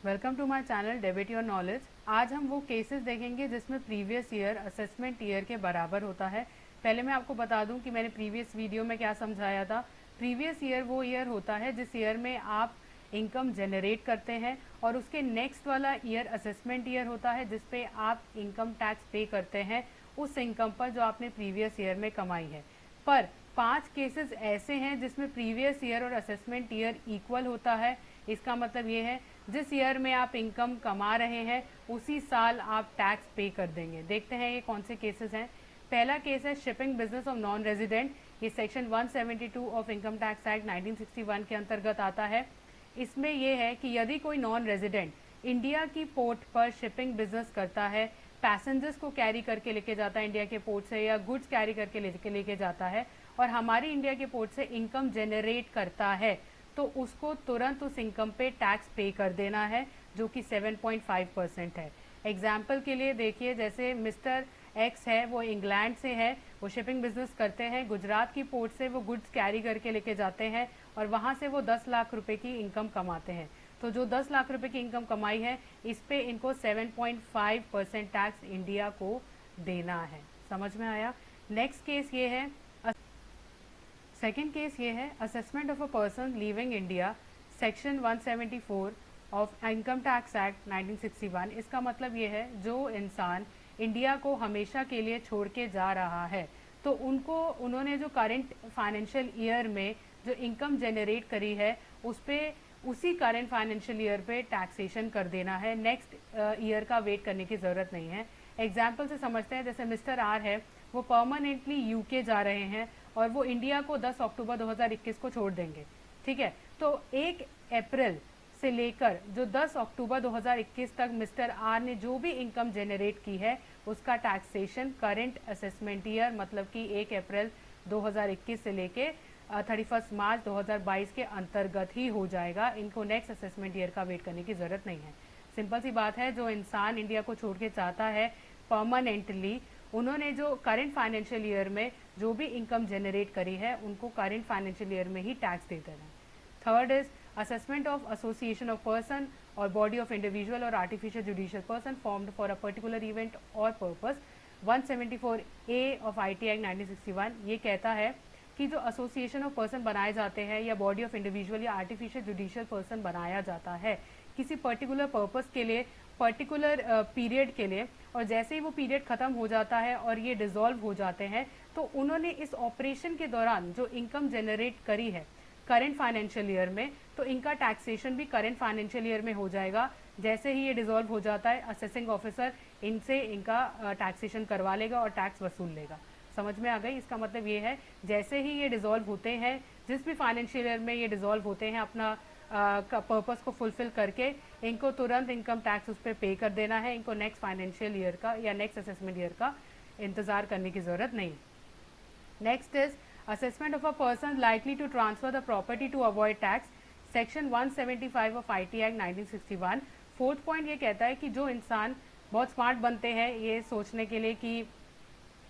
Welcome to my channel debit your knowledge. आज हम वो केसेस देखेंगे जिसमें प्रीवियस ईयर असेसमेंट ईयर के बराबर होता है। पहले मैं आपको बता दूं कि मैंने प्रीवियस वीडियो में क्या समझाया था। प्रीवियस ईयर वो ईयर होता है जिस ईयर में आप इनकम जनरेट करते हैं, और उसके नेक्स्ट वाला ईयर असेसमेंट ईयर होता है जिस पे आप इनकम टैक्स पे करते हैं उस इनकम पर जो आपने प्रीवियस ईयर में कमाई है। पर 5 केसेस ऐसे हैं जिसमें प्रीवियस ईयर और असेसमेंट ईयर इक्वल होता है। इसका मतलब ये है जिस ईयर में आप इनकम कमा रहे हैं उसी साल आप टैक्स पे कर देंगे। देखते हैं ये कौन से केसेस हैं। पहला केस है shipping business of non resident. ये section 172 of income tax act 1961 के अंतर्गत आता है। इसमें यह है कि यदि कोई नॉन रेजिडेंट इंडिया की पोर्ट पर शिपिंग बिजनेस करता है, पैसेंजर्स को कैरी करके लेके जाता है इंडिया के पोर्ट से, या गुड्स कैरी करके लेके जाता है, और हमारी इंडिया के पोर्ट से इनकम जनरेट करता है, तो उसको तुरंत उस इनकम पे टैक्स पे कर देना है, जो कि 7.5% है। एग्जाम्पल के लिए देखिए, जैसे मिस्टर एक्स है, वो इंग्लैंड से है, वो शिपिंग बिजनेस करते हैं, गुजरात की पोर्ट से वो गुड्स कैरी करके लेके जाते हैं और वहाँ से वो 10 लाख रुपए की इनकम कमाते हैं। तो जो 10 लाख रुपए की इनकम कमाई है, इस पे इनको 7.5% टैक्स इंडिया को देना है। समझ में आया। नेक्स्ट केस ये है, सेकेंड केस ये है assessment of a person leaving India, section 174 of income tax act 1961। इसका मतलब ये है जो इंसान इंडिया को हमेशा के लिए छोड़ के जा रहा है, तो उन्होंने जो करंट फाइनेंशियल ईयर में जो इनकम जनरेट करी है उस पर उसी करंट फाइनेंशियल ईयर पे टैक्सेशन कर देना है। नेक्स्ट ईयर का वेट करने की ज़रूरत नहीं है। एग्जाम्पल से समझते हैं। जैसे मिस्टर आर है, वो परमानेंटली यूके जा रहे हैं और वो इंडिया को 10 अक्टूबर 2021 को छोड़ देंगे। ठीक है, तो 1 अप्रैल से लेकर जो 10 अक्टूबर 2021 तक मिस्टर आर ने जो भी इनकम जनरेट की है उसका टैक्सेशन करंट असेसमेंट ईयर, मतलब कि 1 अप्रैल 2021 से लेके 31 मार्च 2022 के अंतर्गत ही हो जाएगा। इनको नेक्स्ट असेसमेंट ईयर का वेट करने की ज़रूरत नहीं है। सिंपल सी बात है, जो इंसान इंडिया को छोड़ के चाहता है परमानेंटली, उन्होंने जो करंट फाइनेंशियल ईयर में जो भी इनकम जनरेट करी है उनको करंट फाइनेंशियल ईयर में ही टैक्स दे देना है। Third is assessment of association of person or body of individual or artificial judicial person formed for a particular event or purpose। 174A of IT Act 1961 ये कहता है कि जो एसोसिएशन ऑफ पर्सन बनाए जाते हैं या बॉडी ऑफ इंडिविजुअल या आर्टिफिशियल जुडिशियल पर्सन बनाया जाता है किसी पर्टिकुलर पर्पस के लिए, पर्टिकुलर पीरियड के लिए, और जैसे ही वो पीरियड ख़त्म हो जाता है और ये डिसॉल्व हो जाते हैं, तो उन्होंने इस ऑपरेशन के दौरान जो इनकम जनरेट करी है करंट फाइनेंशियल ईयर में, तो इनका टैक्सेशन भी करंट फाइनेंशियल ईयर में हो जाएगा। जैसे ही ये डिसॉल्व हो जाता है, असेसिंग ऑफिसर इनसे इनका टैक्सेशन करवा लेगा और टैक्स वसूल लेगा। समझ में आ गई। इसका मतलब ये है जैसे ही ये डिसॉल्व होते हैं, जिस भी फाइनेंशियल ईयर में ये डिसॉल्व होते हैं, अपना पर्पस को फुलफिल करके इनको तुरंत इनकम टैक्स उस पर पे कर देना है। इनको नेक्स्ट फाइनेंशियल ईयर का या नेक्स्ट असेसमेंट ईयर का इंतज़ार करने की ज़रूरत नहीं। Next is assessment of a person likely to transfer the property to avoid tax, section 175 of IT Act 1961। Fourth point ये कहता है कि जो इंसान बहुत स्मार्ट बनते हैं ये सोचने के लिए कि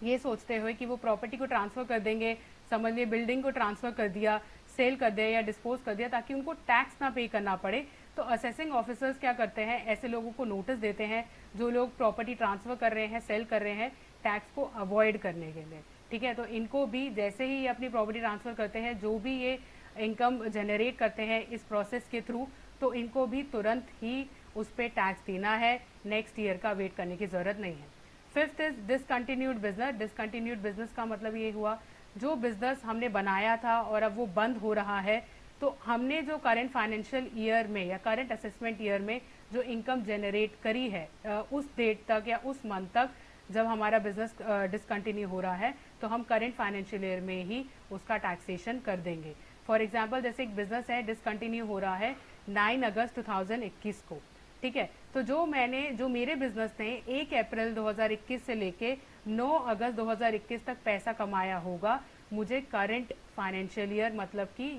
ये सोचते हुए कि वो प्रॉपर्टी को ट्रांसफ़र कर देंगे, समझ लिए बिल्डिंग को ट्रांसफ़र कर दिया, सेल कर दिया या डिस्पोज कर दिया ताकि उनको टैक्स ना पे करना पड़े, तो असेसिंग ऑफिसर्स क्या करते हैं, ऐसे लोगों को नोटिस देते हैं जो लोग प्रॉपर्टी ट्रांसफ़र कर रहे हैं, सेल कर रहे हैं, टैक्स को अवॉइड करने के लिए। ठीक है, तो इनको भी जैसे ही अपनी प्रॉपर्टी ट्रांसफ़र करते हैं, जो भी ये इनकम जनरेट करते हैं इस प्रोसेस के थ्रू, तो इनको भी तुरंत ही उस पर टैक्स देना है। नेक्स्ट ईयर का वेट करने की ज़रूरत नहीं है। Fifth is discontinued business. Discontinued business का मतलब ये हुआ जो बिजनेस हमने बनाया था और अब वो बंद हो रहा है, तो हमने जो करंट फाइनेंशियल ईयर में या करंट असेसमेंट ईयर में जो इनकम जनरेट करी है उस डेट तक या उस मंथ तक जब हमारा बिजनेस डिसकंटिन्यू हो रहा है, तो हम करंट फाइनेंशियल ईयर में ही उसका टैक्सेशन कर देंगे। फॉर एग्जांपल, जैसे एक बिजनेस है डिसकंटिन्यू हो रहा है 9 अगस्त 2021 को। ठीक है, तो जो मेरे बिजनेस ने 1 अप्रैल 2021 से लेके 9 अगस्त 2021 तक पैसा कमाया होगा, मुझे करंट फाइनेंशियल ईयर मतलब कि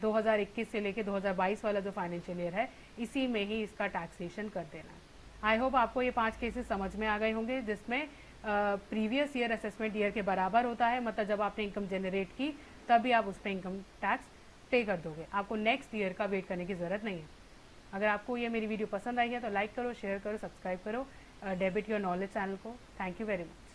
2021 से लेके 2022 वाला जो फाइनेंशियल ईयर है, इसी में ही इसका टैक्सेशन कर देना है। आई होप आपको ये 5 केसेस समझ में आ गए होंगे जिसमें प्रीवियस ईयर असेसमेंट ईयर के बराबर होता है, मतलब जब आपने इनकम जनरेट की तभी आप उस पर इनकम टैक्स पे कर दोगे, आपको नेक्स्ट ईयर का वेट करने की ज़रूरत नहीं है। अगर आपको ये मेरी वीडियो पसंद आई है तो लाइक करो, शेयर करो, सब्सक्राइब करो डेबिट योर नॉलेज चैनल को। Thank you very much.